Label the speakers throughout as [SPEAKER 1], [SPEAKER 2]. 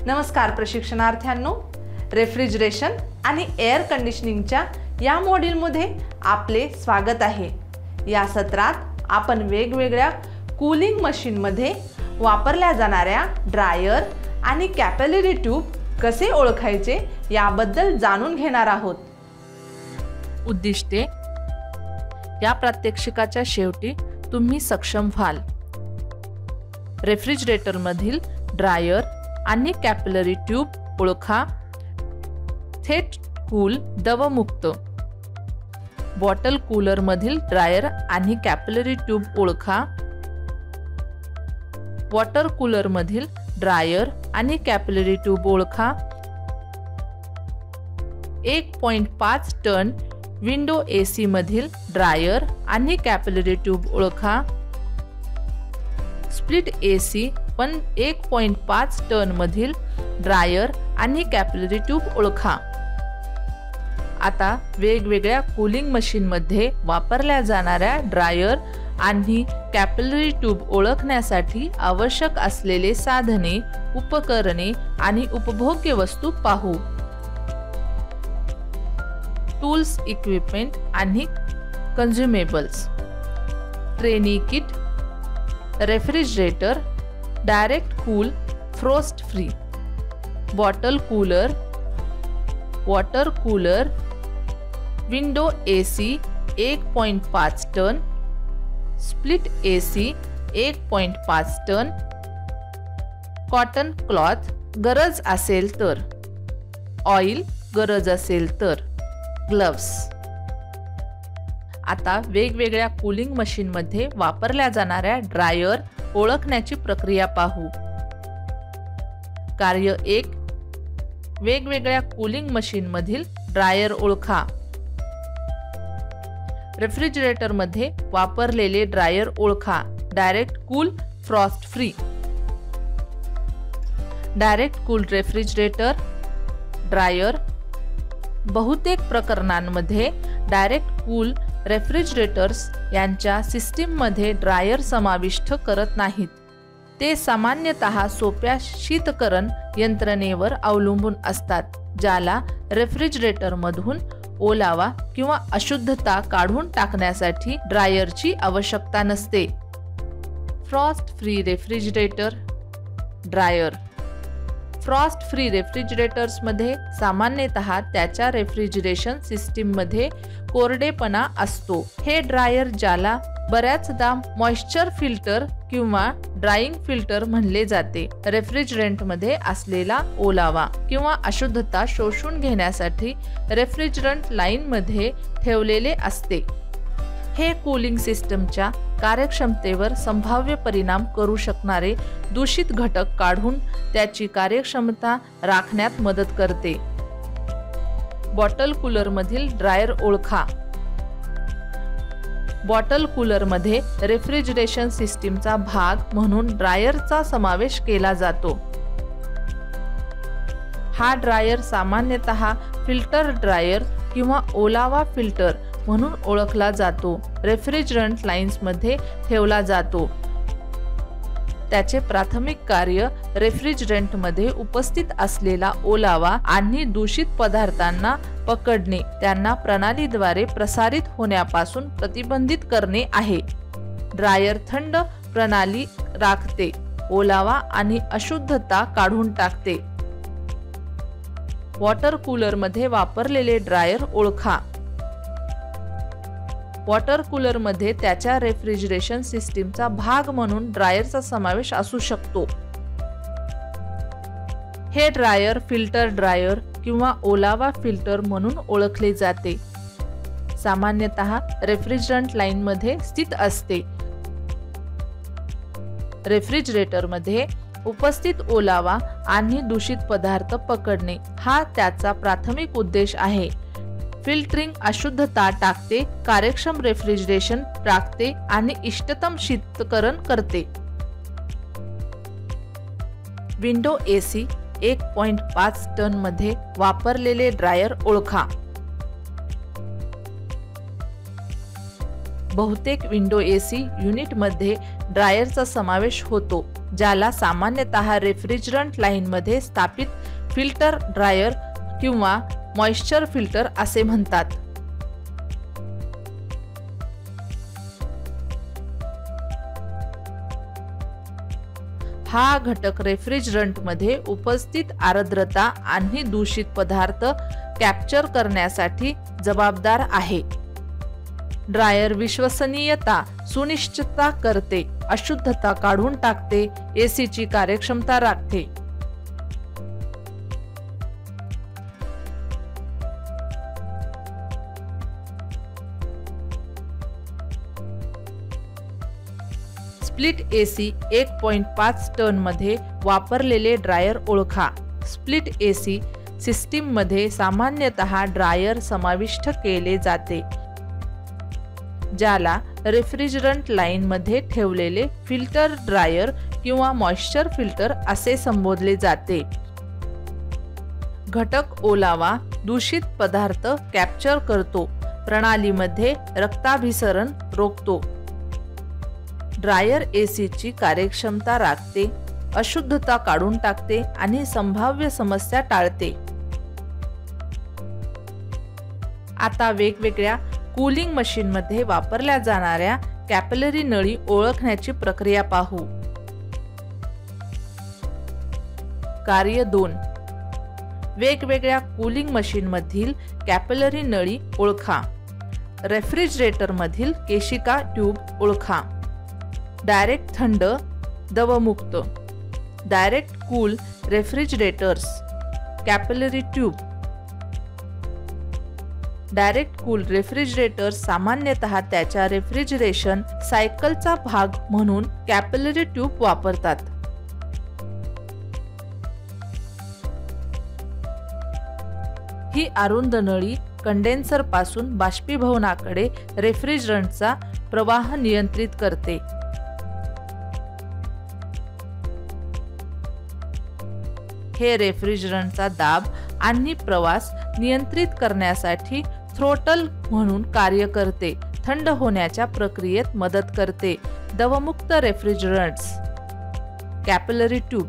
[SPEAKER 1] नमस्कार प्रशिक्षणार्थ्यांनो, रेफ्रिजरेशन आणि एअर कंडिशनिंगच्या या मॉड्यूलमध्ये आपले स्वागत आहे। या सत्रात आपण वेगवेगळ्या कूलिंग मशीनमध्ये वापरल्या जाणाऱ्या ड्रायर आणि कॅपिलरी ट्यूब कसे ओळखायचे याबद्दल जाणून घेणार आहोत।
[SPEAKER 2] उद्दिष्टे या प्रात्यक्षिकाच्या शेवटी तुम्ही सक्षम व्हाल। रेफ्रिजरेटरमधील ड्रायर आणि कॅपिलरी ट्यूब ओळखा। थेट कूल दवमुक्त। बॉटल कूलर मधील ड्रायर आणि कॅपिलरी ट्यूब ओळखा। वॉटर कूलर मधील ड्रायर आणि कॅपिलरी ट्यूब ओळखा। 1.5 टन विंडो एसी मधील ड्रायर आणि कॅपिलरी ट्यूब ओळखा। स्प्लिट एसी 1.5 टन मधील ड्रायर आणि कॅपिलरी ट्यूब ओळखा। आता वेगवेगळ्या कूलिंग मशीन मध्ये वापरल्या जाणाऱ्या ड्रायर आणि कॅपिलरी ट्यूब ओळखण्यासाठी आवश्यक असलेले साधने, उपकरणे आणि उपभोग्य वस्तू पाहू। टूल्स, इक्विपमेंट आणि consumables. Trainee kit, refrigerator, direct cool, frost free, bottle cooler, water cooler, window AC 1.5 ton, split AC 1.5 ton, cotton cloth गरज असेल तर, ऑइल गरज असेल तर, ग्लव्स। आता वेगवेगळ्या कूलिंग मशीन मध्ये वापरल्या जाणाऱ्या ड्रायर ओळखण्याची प्रक्रिया पाहू। कार्य 1, वेगवेगळ्या कूलिंग मशीन मधील ड्रायर ओळखा। रेफ्रिजरेटर मध्ये वापरलेले ड्रायर ओळखा। Direct cool, Frost free. Direct cool refrigerator dryer. बहुतेक प्रकरणांमध्ये डायरेक्ट कूल रेफ्रिजरेटर्स यांच्या सिस्टीम मध्ये ड्रायर समाविष्ट करत नाहीत। ते सामान्यतः सोप्या शीतकरण यंत्रणेवर अवलंबून असतात, ज्याला रेफ्रिजरेटर मधून ओलावा किंवा अशुद्धता काढून टाकण्यासाठी ड्रायरची आवश्यकता नसते। Frost free refrigerator dryer. Frost free refrigerators मध्ये सामान्यतः त्याच्या रेफ्रिजरेशन सिस्टीम मध्ये कोरडेपणा असतो। हे ड्रायर, ज्याला बऱ्याचदा मॉइश्चर फिल्टर किंवा ड्राइंग फिल्टर म्हणले जाते, रेफ्रिजरंट मध्ये असलेला ओलावा किंवा अशुद्धता शोषून घेण्यासाठी रेफ्रिजरंट लाईन मध्ये ठेवलेले असते। हे कूलिंग सिस्टमच्या कार्यक्षमतेवर संभाव्य परिणाम करू शकणारे दूषित घटक काढून त्याची कार्यक्षमता राखण्यात मदत करते। बॉटल कूलर मधील ड्रायर ओळखा। बॉटल कूलर मध्ये रेफ्रिजरेशन सिस्टीमचा भाग म्हणून ड्रायरचा समावेश केला जातो। हा ड्रायर सामान्यतः फिल्टर ड्रायर किंवा ओलावा फिल्टर म्हणून ओळखला जातो। रेफ्रिजरंट लाईन्स मध्ये ठेवला जातो। त्याचे प्राथमिक कार्य रेफ्रिजरंट मध्ये उपस्थित असलेला ओलावा आणि दूषित पदार्थांना पकडणे, त्यांना प्रणालीद्वारे प्रसारित होण्यापासून प्रतिबंधित करणे आहे। ड्रायर थंड प्रणाली राखते, ओलावा आणि अशुद्धता काढून टाकते। वॉटर कूलर मध्ये वापरलेले ड्रायर ओळखा। वॉटर कूलर मध्ये त्याच्या रेफ्रिजरेशन सिस्टीमचा भाग म्हणून ड्रायरचा समावेश असू शकतो। हे ड्रायर फिल्टर ड्रायर किंवा ओलावा फिल्टर म्हणून ओळखले जाते। सामान्यतः रेफ्रिजरंट लाईन मध्ये स्थित असते। रेफ्रिजरेटर मध्ये उपस्थित ओलावा आणि दूषित पदार्थ पकडणे हा त्याचा प्राथमिक उद्देश आहे। फिल्टरिंग अशुद्धता टाकते, कार्यक्षम रेफ्रिजरेशन राखते आणि इष्टतम शीतकरण करते। विंडो एसी 1.5 टन मध्ये वापरलेले ड्रायर ओळखा। बहुतेक विंडो AC युनिटमध्ये ड्रायरचा समावेश होतो, ज्याला सामान्यतः रेफ्रिजरंट लाईनमध्ये स्थापित फिल्टर ड्रायर किंवा मॉइश्चर फिल्टर असे म्हणतात. हा घटक रेफ्रिजरंटमध्ये उपस्थित आर्द्रता आणि दूषित पदार्थ कॅप्चर करण्यासाठी जबाबदार आहे. ड्रायर विश्वसनीयता सुनिश्चित करते, अशुद्धता काढून टाकते, एसीची कार्यक्षमता राखते. स्प्लिट AC 1.5 टन मध्ये वापरलेले ड्रायर ओळखा. स्प्लिट AC सिस्टीममध्ये सामान्यतः ड्रायर समाविष्ट केले जाते, ज्याला रेफ्रिजरंट लाईनमध्ये ठेवलेले फिल्टर ड्रायर किंवा मॉइश्चर फिल्टर असे संबोधले जाते. घटक ओलावा, दूषित पदार्थ कॅप्चर करतो, प्रणालीमध्ये रक्ताभिसरण रोखतो. ड्रायर एसीची कार्यक्षमता राखते, अशुद्धता काढून टाकते आणि संभाव्य समस्या टाळते. आता वेगवेगळ्या कूलिंग मशीनमध्ये वापरल्या जाणाऱ्या कॅपिलरी नळी ओळखण्याची प्रक्रिया पाहू. कार्य 2. वेगवेगळ्या कूलिंग मशीनमधील कॅपिलरी नळी ओळखा. रेफ्रिजरेटरमधील केशिका ट्यूब ओळखा. डायरेक्ट थंड, दवमुक्त. Direct cool refrigerators. Capillary tube. Direct cool refrigerators सामान्यतः त्याच्या रेफ्रिजरेशन सायकलचा भाग म्हणून कॅपिलरी ट्यूब वापरतात. ही अरुंद नळी कंडेन्सर पासून बाष्पीभवनाकडे रेफ्रिजरंटचा प्रवाह नियंत्रित करते. हे रेफ्रिजरंटचा दाब आणि प्रवास नियंत्रित करण्यासाठी थ्रोटल म्हणून कार्य करते, थंड होण्याच्या प्रक्रियेत मदत करते. दवमुक्त refrigerants. Capillary tube.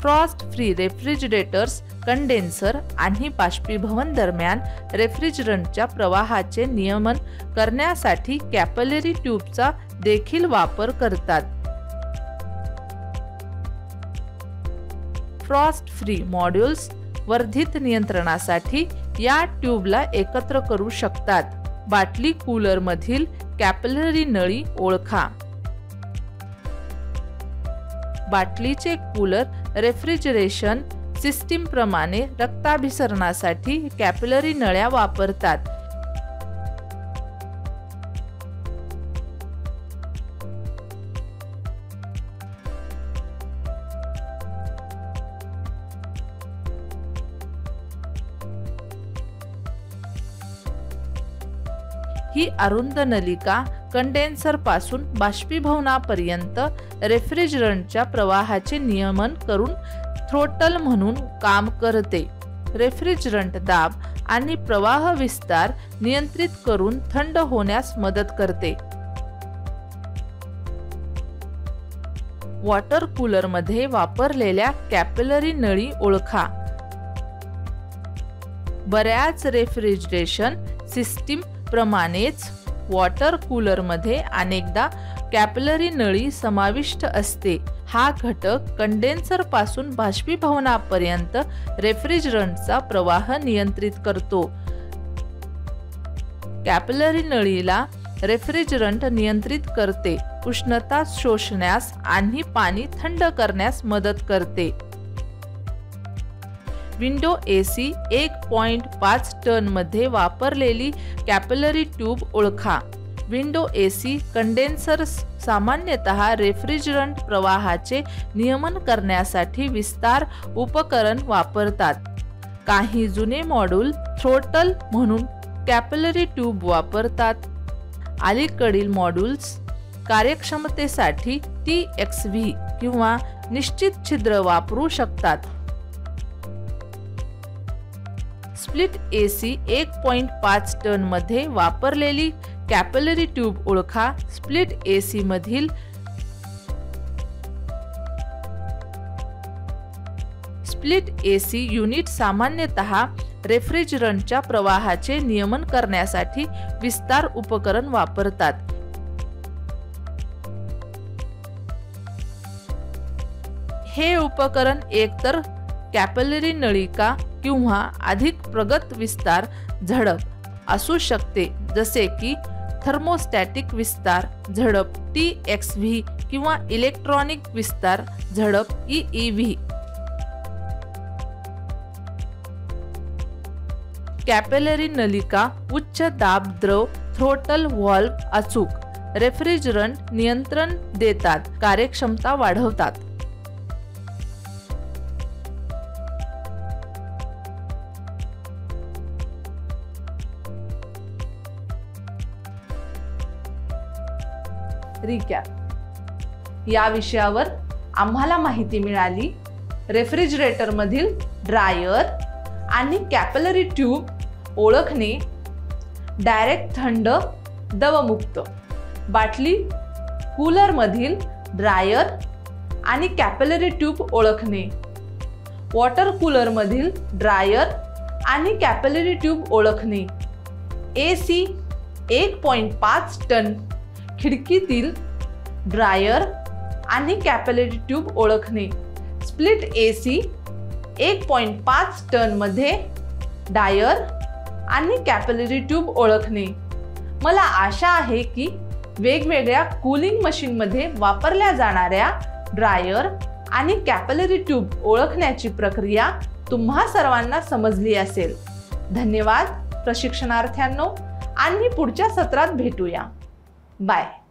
[SPEAKER 2] Frost free refrigerators condenser आणि बाष्पीभवन दरम्यान रेफ्रिजरंटच्या प्रवाहाचे नियमन करण्यासाठी कॅपिलरी ट्यूबचा देखील वापर करतात. फ्रॉस्ट फ्री मॉड्यूल्स वर्धित नियंत्रणासाठी या ट्यूबला एकत्र करू शकतात. बाटली कूलर मधील कॅपिलरी नळी ओळखा. बाटलीचे कूलर रेफ्रिजरेशन सिस्टीम प्रमाणे रक्ताभिसरणासाठी कॅपिलरी नळ्या वापरतात. ही अरुंद नलिका कंडेन्सर पासून बाष्पीभवनापर्यंत रेफ्रिजरंटच्या प्रवाहाचे नियमन करून थ्रोटल म्हणून काम करते. रेफ्रिजरंट दाब आणि प्रवाह विस्तार नियंत्रित करून थंड होण्यास मदत करते. वॉटर कूलर मध्ये वापरलेल्या कॅपिलरी नळी ओळखा. बऱ्याच रेफ्रिजरेशन सिस्टीम प्रमाणेच वॉटर कूलर मध्ये अनेकदा कॅपिलरी नळी समाविष्ट असते. हा घटक कंडेन्सर पासून बाष्पीभवनापर्यंत रेफ्रिजरंटचा प्रवाह नियंत्रित करतो. कॅपिलरी नळीला रेफ्रिजरंट नियंत्रित करते, उष्णता शोषण्यास आणि पाणी थंड करण्यास मदत करते. विंडो AC 1.5 टन मध्ये वापरलेली कॅपिलरी ट्यूब ओळखा. विंडो AC कंडेन्सर्स सामान्यतः रेफ्रिजरंट प्रवाहाचे नियमन करण्यासाठी विस्तार उपकरण वापरतात. काही जुने मॉड्यूल थ्रोटल म्हणून कॅपिलरी ट्यूब वापरतात. अलीकडील मॉड्यूल्स कार्यक्षमतेसाठी TXV किंवा निश्चित छिद्र वापरू शकतात. स्प्लिट AC 1.5 टन मध्ये वापरलेली कॅपिलरी ट्यूब ओळखा. स्प्लिट AC मधील स्प्लिट AC युनिट सामान्यतः रेफ्रिजरंटच्या प्रवाहाचे नियमन करण्यासाठी विस्तार उपकरण वापरतात. हे उपकरण एकतर कॅपिलरी नळिका किंवा अधिक प्रगत विस्तार झडप असू शकते, जसे की थर्मोस्टॅटिक विस्तार झडप TXV किंवा इलेक्ट्रॉनिक विस्तार झडप EEV. कॅपिलरी नलिका उच्च दाब द्रव थ्रोटल व्हॉल्व्ह अचूक रेफ्रिजरंट नियंत्रण देतात, कार्यक्षमता वाढवतात.
[SPEAKER 1] रिकॅप. या विषयावर आम्हाला माहिती मिळाली. रेफ्रिजरेटर मधील ड्रायर आणि कॅपिलरी ट्यूब ओळखणे, डायरेक्ट थंड दवमुक्त, बाटली कूलर मधील ड्रायर आणि कॅपिलरी ट्यूब ओळखणे, वॉटर कूलर मधील ड्रायर आणि कॅपिलरी ट्यूब ओळखणे, AC 1.5 टन खिडकीतील ड्रायर आणि कॅपिलरी ट्यूब ओळखणे, स्प्लिट AC 1.5 टन मध्ये ड्रायर आणि कॅपिलरी ट्यूब ओळखणे. मला आशा आहे की वेगवेगळ्या कूलिंग मशीनमध्ये वापरल्या जाणाऱ्या ड्रायर आणि कॅपिलरी ट्यूब ओळखण्याची प्रक्रिया तुम्हा सर्वांना समजली असेल. धन्यवाद प्रशिक्षणार्थ्यांनो, आणि पुढच्या सत्रात भेटूया. बाय.